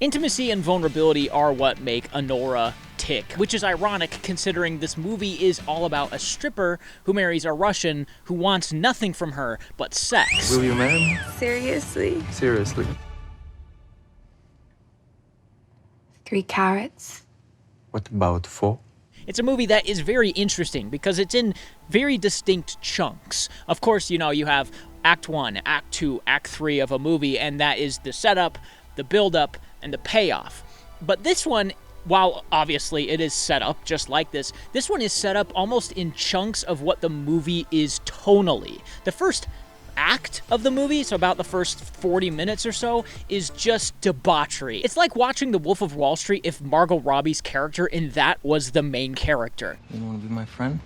Intimacy and vulnerability are what make Anora tick, which is ironic considering this movie is all about a stripper who marries a Russian who wants nothing from her but sex. Will you marry me? Seriously? Seriously. 3 carats? What about 4? It's a movie that is very interesting because it's in very distinct chunks. Of course, you have Act 1, Act 2, Act 3 of a movie, and that is the setup, the build-up, and the payoff. But this one, while obviously it is set up just like this one is set up almost in chunks of what the movie is tonally. The first act of the movie, so about the first 40 minutes or so, is just debauchery. It's like watching The Wolf of Wall Street if Margot Robbie's character in that was the main character. You want to be my friend?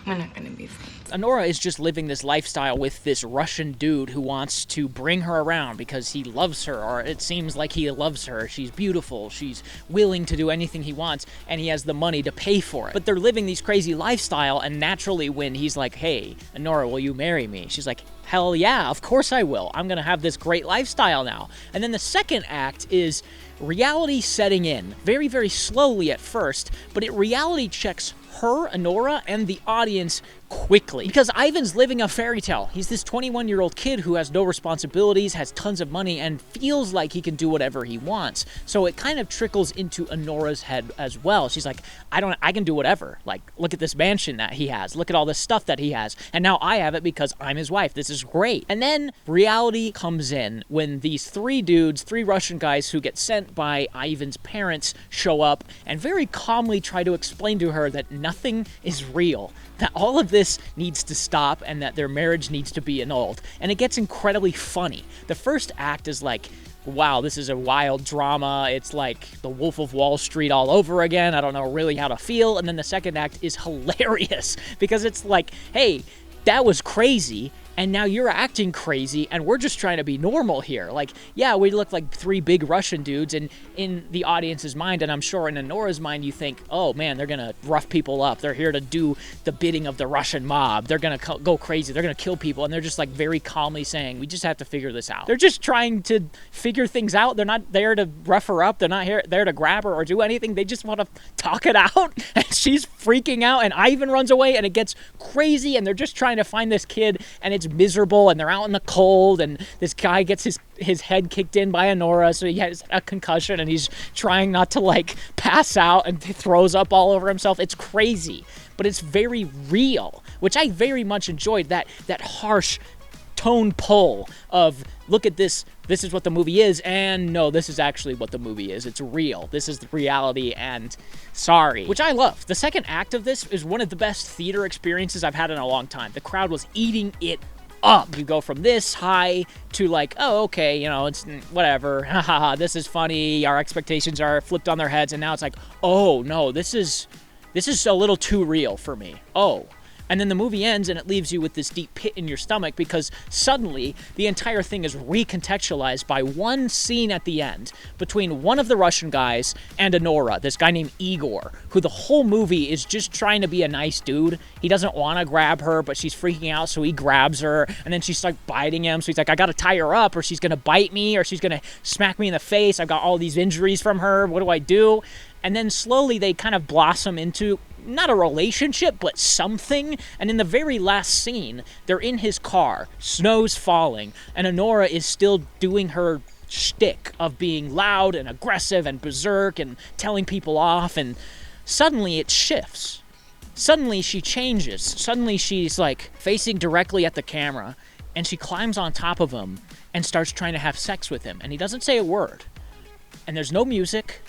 We're not gonna be friends. Anora is just living this lifestyle with this Russian dude who wants to bring her around because he loves her, or it seems like he loves her. She's beautiful, she's willing to do anything he wants, and he has the money to pay for it. But they're living these crazy lifestyle, and naturally when he's like, hey, Anora, will you marry me? She's like, hell yeah, of course I will. I'm gonna have this great lifestyle now. And then the second act is reality setting in. Very, very slowly at first, but it reality checks her, Anora, and the audience quickly. Because Ivan's living a fairy tale. He's this 21-year-old kid who has no responsibilities, has tons of money, and feels like he can do whatever he wants. So it kind of trickles into Anora's head as well. She's like, I can do whatever. Like, look at this mansion that he has. Look at all this stuff that he has. And now I have it because I'm his wife. This is great. And then reality comes in when these 3 dudes, 3 Russian guys who get sent by Ivan's parents show up and very calmly try to explain to her that nothing is real, that all of this needs to stop and that their marriage needs to be annulled. And it gets incredibly funny. The first act is like, wow, this is a wild drama. It's like The Wolf of Wall Street all over again. I don't know really how to feel. And then the second act is hilarious because it's like, hey, that was crazy, and now you're acting crazy, and we're just trying to be normal here. Like, yeah, we look like 3 big Russian dudes, and in the audience's mind, and I'm sure in Anora's mind, you think, oh man, they're gonna rough people up. They're here to do the bidding of the Russian mob. They're gonna go crazy. They're gonna kill people, and they're just like very calmly saying, we just have to figure this out. They're just trying to figure things out. They're not there to rough her up. They're not there to grab her or do anything. They just want to talk it out, and she's freaking out, and Ivan runs away, and it gets crazy, and they're just trying to find this kid, and it's miserable, and they're out in the cold, and this guy gets his head kicked in by Anora, so he has a concussion, and he's trying not to like pass out, and throws up all over himself. It's crazy, but it's very real, which I very much enjoyed, that harsh tone pull of, look at this is what the movie is, and no, this is actually what the movie is. It's real. This is the reality, and sorry. Which I love. The second act of this is one of the best theater experiences I've had in a long time. The crowd was eating it up. You go from this high to like, oh, okay, it's whatever. Haha, this is funny. Our expectations are flipped on their heads, and now it's like, oh no, this is a little too real for me. Oh. And then the movie ends and it leaves you with this deep pit in your stomach because suddenly the entire thing is recontextualized by one scene at the end between one of the Russian guys and Anora, this guy named Igor, who the whole movie is just trying to be a nice dude. He doesn't want to grab her, but she's freaking out, so he grabs her, and then she's like biting him, so he's like, I gotta tie her up or she's gonna bite me or she's gonna smack me in the face. I've got all these injuries from her. What do I do? And then slowly they kind of blossom into not a relationship, but something. And in the very last scene, they're in his car, snow's falling, and Anora is still doing her shtick of being loud and aggressive and berserk and telling people off, and suddenly it shifts. Suddenly she changes. Suddenly she's like facing directly at the camera, and she climbs on top of him and starts trying to have sex with him, and he doesn't say a word. And there's no music.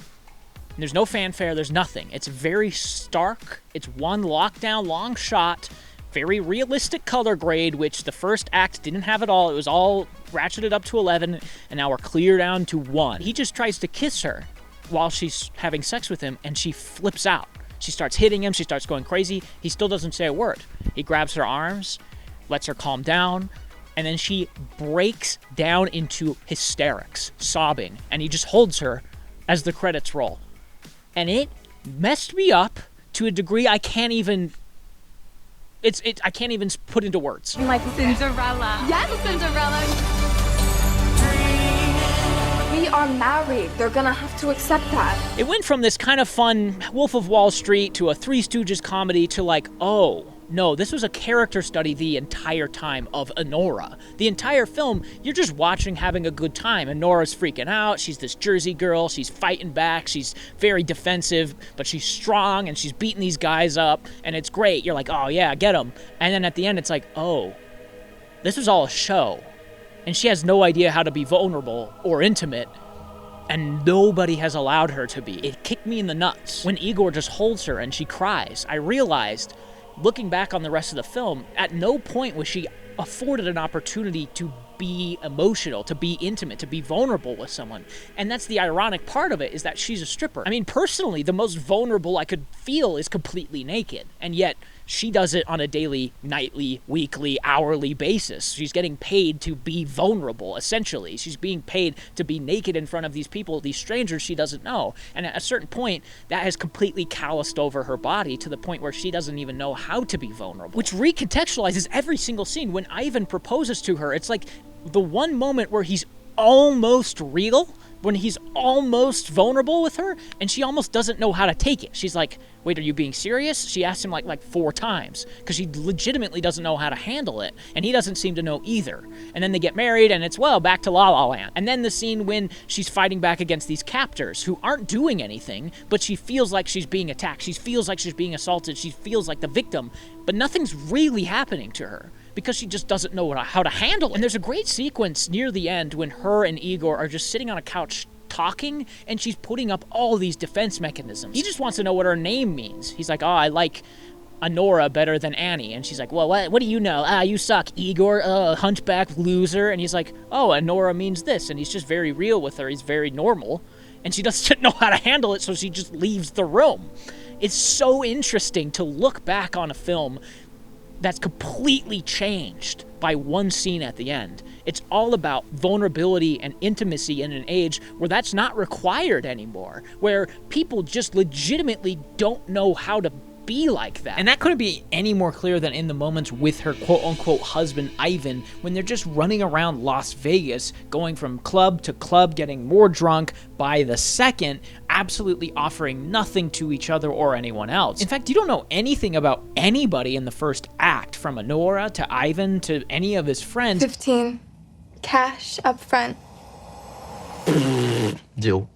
There's no fanfare, there's nothing. It's very stark. It's one lockdown, long shot, very realistic color grade, which the first act didn't have at all. It was all ratcheted up to 11, and now we're clear down to 1. He just tries to kiss her while she's having sex with him, and she flips out. She starts hitting him, she starts going crazy. He still doesn't say a word. He grabs her arms, lets her calm down, and then she breaks down into hysterics, sobbing, and he just holds her as the credits roll. And it messed me up to a degree I can't even I can't even put into words. Like Cinderella. Yes, Cinderella. We are married. They're gonna have to accept that. It went from this kind of fun Wolf of Wall Street to a Three Stooges comedy to like, oh, no, this was a character study the entire time of Anora. The entire film, you're just watching, having a good time. Anora's freaking out. She's this Jersey girl. She's fighting back. She's very defensive, but she's strong, and she's beating these guys up, and it's great. You're like, oh, yeah, get them. And then at the end, it's like, oh, this was all a show. And she has no idea how to be vulnerable or intimate, and nobody has allowed her to be. It kicked me in the nuts. When Igor just holds her and she cries, I realized, looking back on the rest of the film, at no point was she afforded an opportunity to be emotional, to be intimate, to be vulnerable with someone. And that's the ironic part of it, is that she's a stripper. I mean, personally, the most vulnerable I could feel is completely naked. And yet, she does it on a daily, nightly, weekly, hourly basis. She's getting paid to be vulnerable, essentially. She's being paid to be naked in front of these people, these strangers she doesn't know. And at a certain point, that has completely calloused over her body to the point where she doesn't even know how to be vulnerable. Which recontextualizes every single scene. When Ivan proposes to her, it's like the one moment where he's almost real, when he's almost vulnerable with her, and she almost doesn't know how to take it. She's like, wait, are you being serious? She asked him like 4 times, because she legitimately doesn't know how to handle it, and he doesn't seem to know either. And then they get married, and it's, well, back to La La Land. And then the scene when she's fighting back against these captors who aren't doing anything, but she feels like she's being attacked. She feels like she's being assaulted. She feels like the victim, but nothing's really happening to her, because she just doesn't know how to handle it. And there's a great sequence near the end when her and Igor are just sitting on a couch talking, and she's putting up all these defense mechanisms. He just wants to know what her name means. He's like, oh, I like Anora better than Annie. And she's like, well, what do you know? You suck, Igor, hunchback loser. And he's like, oh, Anora means this. And he's just very real with her. He's very normal. And she doesn't know how to handle it, so she just leaves the room. It's so interesting to look back on a film that's completely changed by one scene at the end. It's all about vulnerability and intimacy in an age where that's not required anymore, where people just legitimately don't know how to be like that. And that couldn't be any more clear than in the moments with her quote-unquote husband, Ivan, when they're just running around Las Vegas, going from club to club, getting more drunk by the second, absolutely offering nothing to each other or anyone else. In fact, you don't know anything about anybody in the first act, from Anora to Ivan to any of his friends. 15. Cash up front. Deal.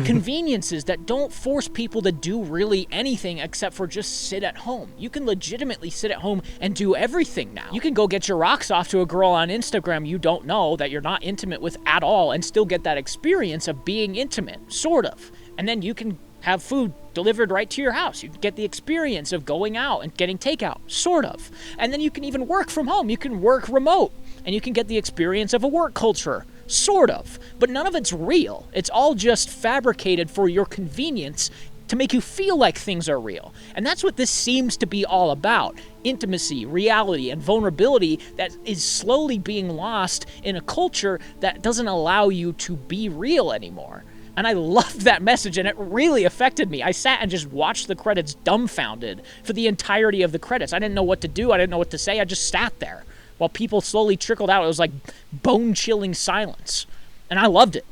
Conveniences that don't force people to do really anything except for just sit at home. You can legitimately sit at home and do everything now. You can go get your rocks off to a girl on Instagram you don't know, that you're not intimate with at all, and still get that experience of being intimate, sort of. And then you can have food delivered right to your house. You can get the experience of going out and getting takeout, sort of. And then you can even work from home. You can work remote, and you can get the experience of a work culture, sort of. But none of it's real. It's all just fabricated for your convenience to make you feel like things are real. And that's what this seems to be all about. Intimacy, reality, and vulnerability that is slowly being lost in a culture that doesn't allow you to be real anymore. And I loved that message, and it really affected me. I sat and just watched the credits dumbfounded for the entirety of the credits. I didn't know what to do. I didn't know what to say. I just sat there while people slowly trickled out. It was like bone-chilling silence. And I loved it.